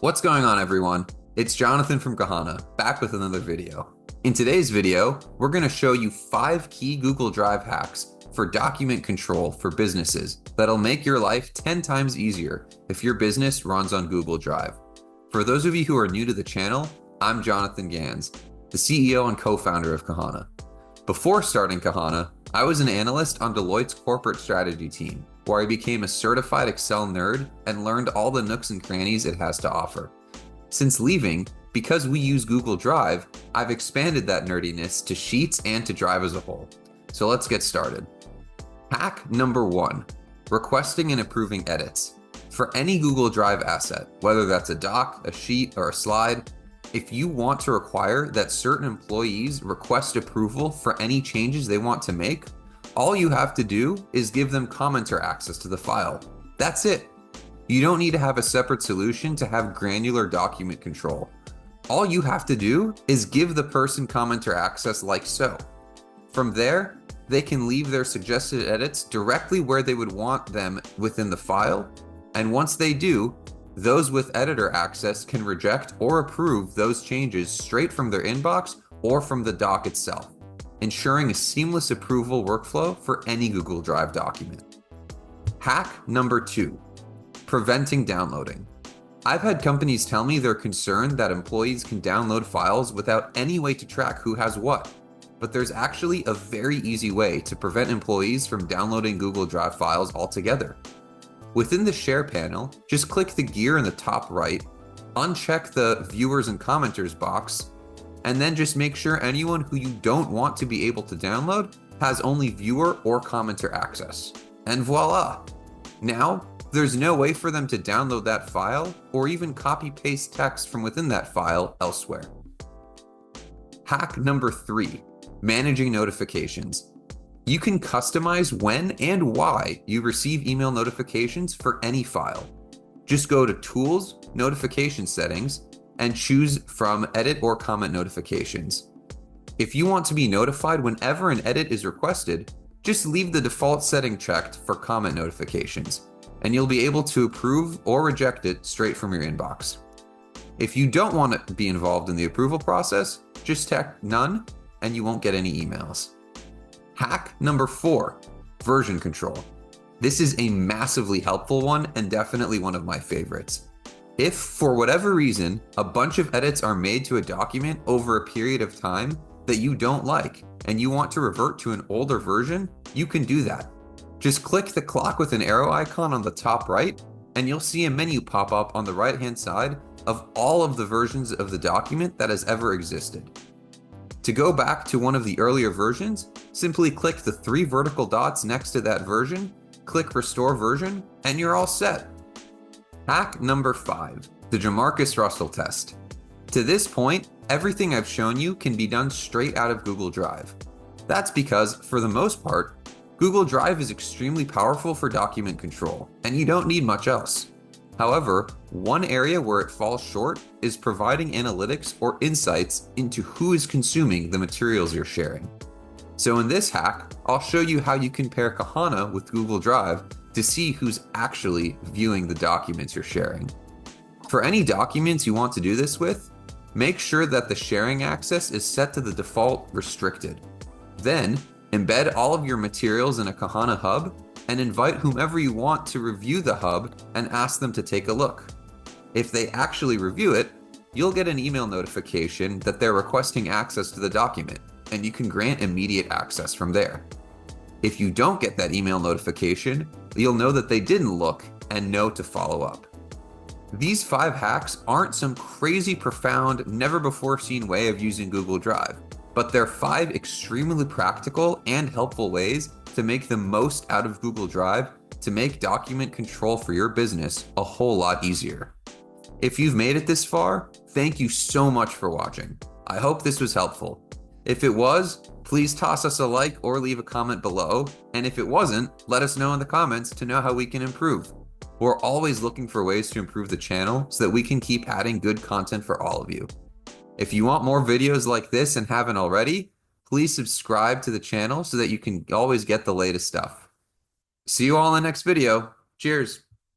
What's going on, everyone? It's Jonathan from Kahana, back with another video. In today's video, we're going to show you 5 key Google Drive hacks for document control for businesses that'll make your life 10 times easier if your business runs on Google Drive. For those of you who are new to the channel, I'm Jonathan Gans, the CEO and co-founder of Kahana. Before starting Kahana, I was an analyst on Deloitte's corporate strategy team, where I became a certified Excel nerd and learned all the nooks and crannies it has to offer. Since leaving, because we use Google Drive, I've expanded that nerdiness to Sheets and to Drive as a whole. So let's get started. Hack number 1, requesting and approving edits. For any Google Drive asset, whether that's a doc, a sheet, or a slide, if you want to require that certain employees request approval for any changes they want to make, all you have to do is give them commenter access to the file. That's it. You don't need to have a separate solution to have granular document control. All you have to do is give the person commenter access like so. From there, they can leave their suggested edits directly where they would want them within the file, and once they do, those with editor access can reject or approve those changes straight from their inbox or from the doc itself, ensuring a seamless approval workflow for any Google Drive document. Hack number 2, preventing downloading. I've had companies tell me they're concerned that employees can download files without any way to track who has what, but there's actually a very easy way to prevent employees from downloading Google Drive files altogether. Within the Share panel, just click the gear in the top right, uncheck the Viewers and Commenters box, and then just make sure anyone who you don't want to be able to download has only viewer or commenter access. And voila! Now, there's no way for them to download that file or even copy-paste text from within that file elsewhere. Hack number 3, managing notifications. You can customize when and why you receive email notifications for any file. Just go to Tools, Notification Settings, and choose from Edit or Comment Notifications. If you want to be notified whenever an edit is requested, just leave the default setting checked for comment notifications, and you'll be able to approve or reject it straight from your inbox. If you don't want to be involved in the approval process, just check None, and you won't get any emails. Hack number 4, version control. This is a massively helpful one and definitely one of my favorites. If, for whatever reason, a bunch of edits are made to a document over a period of time that you don't like and you want to revert to an older version, you can do that. Just click the clock with an arrow icon on the top right, and you'll see a menu pop up on the right-hand side of all of the versions of the document that has ever existed. To go back to one of the earlier versions, simply click the 3 vertical dots next to that version, click Restore Version, and you're all set. Hack number 5, the Jamarcus Russell test. To this point, everything I've shown you can be done straight out of Google Drive. That's because, for the most part, Google Drive is extremely powerful for document control, and you don't need much else. However, one area where it falls short is providing analytics or insights into who is consuming the materials you're sharing. So in this hack, I'll show you how you can pair Kahana with Google Drive to see who's actually viewing the documents you're sharing. For any documents you want to do this with, make sure that the sharing access is set to the default restricted. Then, embed all of your materials in a Kahana hub and invite whomever you want to review the hub and ask them to take a look. If they actually review it, you'll get an email notification that they're requesting access to the document, and you can grant immediate access from there. If you don't get that email notification, you'll know that they didn't look and know to follow up. These 5 hacks aren't some crazy profound, never before seen way of using Google Drive, but they're 5 extremely practical and helpful ways to make the most out of Google Drive to make document control for your business a whole lot easier. If you've made it this far, thank you so much for watching. I hope this was helpful. If it was, please toss us a like or leave a comment below, and if it wasn't, let us know in the comments to know how we can improve. We're always looking for ways to improve the channel so that we can keep adding good content for all of you. If you want more videos like this and haven't already, please subscribe to the channel so that you can always get the latest stuff. See you all in the next video. Cheers.